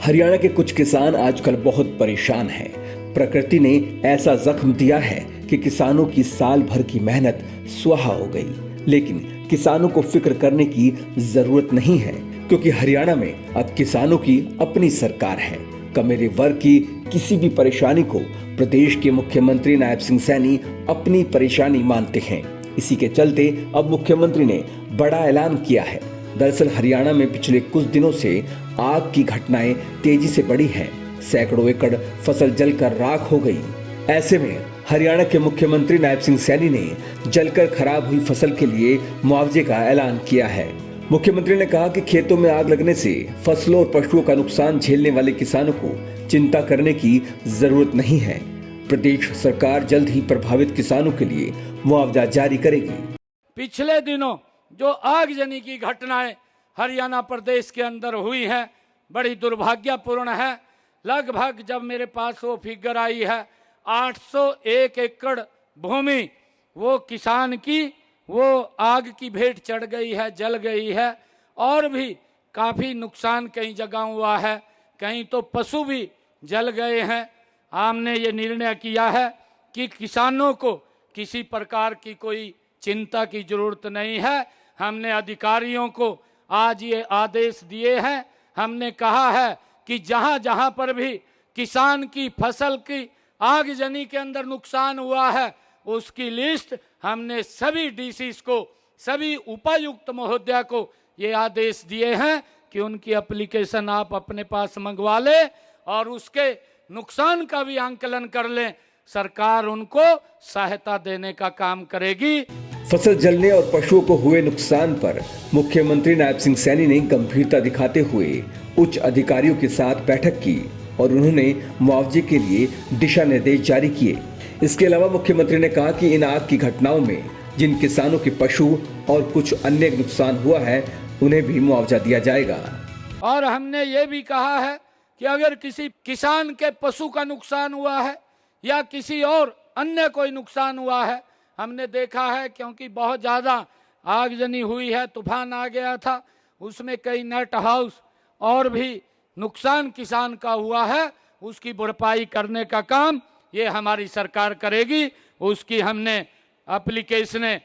हरियाणा के कुछ किसान आजकल बहुत परेशान हैं। प्रकृति ने ऐसा जख्म दिया है कि किसानों की साल भर की मेहनत सुहा हो गई। लेकिन किसानों को फिक्र करने की जरूरत नहीं है, क्योंकि हरियाणा में अब किसानों की अपनी सरकार है। कमेरे वर्ग की किसी भी परेशानी को प्रदेश के मुख्यमंत्री नायब सिंह सैनी अपनी परेशानी मानते हैं। इसी के चलते अब मुख्यमंत्री ने बड़ा ऐलान किया है। दरअसल हरियाणा में पिछले कुछ दिनों से आग की घटनाएं तेजी से बढ़ी हैं। सैकड़ों एकड़ फसल जलकर राख हो गई। ऐसे में हरियाणा के मुख्यमंत्री नायब सिंह सैनी ने जलकर खराब हुई फसल के लिए मुआवजे का ऐलान किया है। मुख्यमंत्री ने कहा कि खेतों में आग लगने से फसलों और पशुओं का नुकसान झेलने वाले किसानों को चिंता करने की जरूरत नहीं है। प्रदेश सरकार जल्द ही प्रभावित किसानों के लिए मुआवजा जारी करेगी। पिछले दिनों जो आगजनी की घटनाएं हरियाणा प्रदेश के अंदर हुई हैं, बड़ी दुर्भाग्यपूर्ण है। लगभग जब मेरे पास वो फिगर आई है 801 एकड़ भूमि वो किसान की वो आग की भेंट चढ़ गई है, जल गई है। और भी काफ़ी नुकसान कई जगह हुआ है, कहीं तो पशु भी जल गए हैं। हमने ये निर्णय किया है कि किसानों को किसी प्रकार की कोई चिंता की जरूरत नहीं है। हमने अधिकारियों को आज ये आदेश दिए हैं। हमने कहा है कि जहां जहां पर भी किसान की फसल की आगजनी के अंदर नुकसान हुआ है, उसकी लिस्ट हमने सभी डीसीज को, सभी उपायुक्त महोदया को ये आदेश दिए हैं कि उनकी एप्लीकेशन आप अपने पास मंगवा लें और उसके नुकसान का भी आंकलन कर लें। सरकार उनको सहायता देने का काम करेगी। फसल जलने और पशुओं को हुए नुकसान पर मुख्यमंत्री नायब सिंह सैनी ने गंभीरता दिखाते हुए उच्च अधिकारियों के साथ बैठक की और उन्होंने मुआवजे के लिए दिशा निर्देश जारी किए। इसके अलावा मुख्यमंत्री ने कहा कि इन आग की घटनाओं में जिन किसानों के पशु और कुछ अन्य नुकसान हुआ है, उन्हें भी मुआवजा दिया जाएगा। और हमने ये भी कहा है कि अगर किसी किसान के पशु का नुकसान हुआ है या किसी और अन्य कोई नुकसान हुआ है, हमने देखा है क्योंकि बहुत ज़्यादा आगजनी हुई है, तूफान आ गया था, उसमें कई नेट हाउस और भी नुकसान किसान का हुआ है, उसकी भरपाई करने का काम ये हमारी सरकार करेगी। उसकी हमने एप्लीकेशन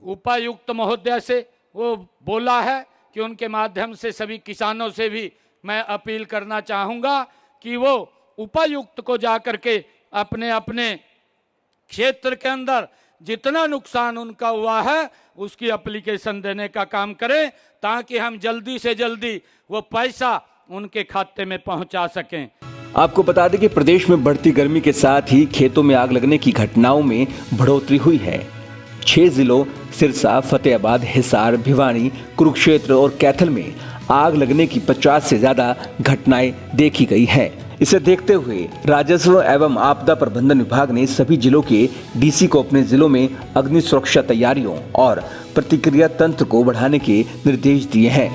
उपायुक्त महोदय से वो बोला है कि उनके माध्यम से सभी किसानों से भी मैं अपील करना चाहूँगा कि वो उपायुक्त को जाकर के अपने अपने क्षेत्र के अंदर जितना नुकसान उनका हुआ है उसकी एप्लीकेशन देने का काम करें, ताकि हम जल्दी से जल्दी वो पैसा उनके खाते में पहुंचा सकें। आपको बता दें कि प्रदेश में बढ़ती गर्मी के साथ ही खेतों में आग लगने की घटनाओं में बढ़ोतरी हुई है। 6 जिलों सिरसा, फतेहाबाद, हिसार, भिवानी, कुरुक्षेत्र और कैथल में आग लगने की 50 से ज्यादा घटनाएं देखी गई है। इसे देखते हुए राजस्व एवं आपदा प्रबंधन विभाग ने सभी जिलों के डीसी को अपने जिलों में अग्नि सुरक्षा तैयारियों और प्रतिक्रिया तंत्र को बढ़ाने के निर्देश दिए हैं।